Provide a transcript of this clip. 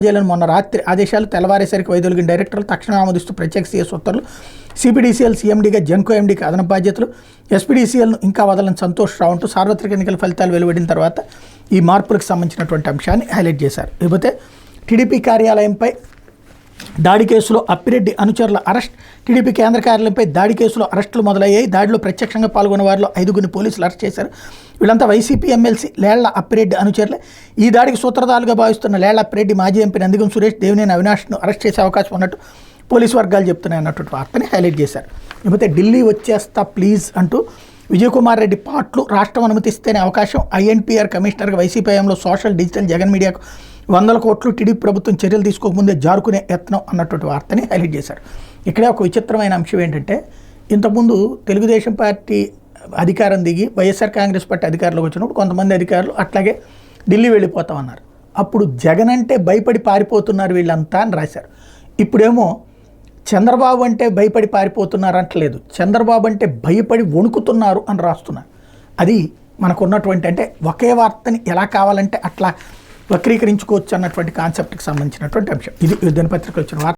జైలను మొన్న రాత్రి ఆదేశాలు తెల్లవారేసరికి వైదొలిగిన డైరెక్టర్లు తక్షణం ఆమోదిస్తూ ప్రత్యేక సీఎస్ ఉత్తర్వులు. సిపిడిసిఎల్ సీఎండీగా జెన్కో ఎండీకి అదనపు బాధ్యతలు. ఎస్పీడీసీఎల్ను ఇంకా వదలని సంతోష్ రావు అంటూ సార్వత్రిక ఎన్నికల ఫలితాలు వెలువడిన తర్వాత ఈ మార్పులకు సంబంధించినటువంటి అంశాన్ని హైలైట్ చేశారు. ఇకపోతే టీడీపీ కార్యాలయంపై దాడి కేసులో అప్పిరెడ్డి అనుచరుల అరెస్ట్. టీడీపీ కేంద్ర కార్యాలయంపై దాడి కేసులో అరెస్టులు మొదలయ్యాయి. దాడిలో ప్రత్యక్షంగా పాల్గొన్న వారిలో 5గురిని పోలీసులు అరెస్ట్ చేశారు. వీళ్ళంతా వైసీపీ ఎమ్మెల్సీ లేళ్ల అప్పిరెడ్డి అనుచరులే. ఈ దాడికి సూత్రధారులుగా భావిస్తున్న లేళ్ల అప్పిరెడ్డి మాజీ ఎంపీ నందిగం సురేష్, దేవినేని అవినాష్ను అరెస్ట్ చేసే అవకాశం ఉన్నట్టు పోలీసు వర్గాలు చెప్తున్నాయి అన్నటువంటి వార్తని హైలైట్ చేశారు. లేకపోతే ఢిల్లీ వచ్చేస్తా ప్లీజ్ అంటూ విజయకుమార్ రెడ్డి పాటలు రాష్ట్రం అనుమతిస్తేనే అవకాశం. ఐఎన్పిఆర్ కమిషనర్గా వైసీపీ హయాంలో సోషల్ డిజిటల్ జగన్ మీడియాకు 100 కోట్లు టీడీపీ ప్రభుత్వం చర్యలు తీసుకోకముందే జారుకునే యత్నం అన్నటువంటి వార్తని హైలైట్ చేశారు. ఇక్కడే ఒక విచిత్రమైన అంశం ఏంటంటే, ఇంతకుముందు తెలుగుదేశం పార్టీ అధికారం దిగి వైఎస్ఆర్ కాంగ్రెస్ పార్టీ అధికారంలోకి వచ్చినప్పుడు కొంతమంది అధికారులు అట్లాగే ఢిల్లీ వెళ్ళిపోతామన్నారు. అప్పుడు జగన్ అంటే భయపడి పారిపోతున్నారు వీళ్ళంతా అని రాశారు. ఇప్పుడేమో చంద్రబాబు అంటే భయపడి పారిపోతున్నారు అంటలేదు, చంద్రబాబు అంటే భయపడి వణుకుతున్నారు అని రాస్తున్నారు. అది మనకున్నటువంటి అంటే ఒకే వార్తని ఎలా కావాలంటే అట్లా వక్రీకరించుకోవచ్చు అన్నటువంటి కాన్సెప్ట్కి సంబంధించినటువంటి అంశం. ఇది దినపత్రికలు వచ్చిన వార్త.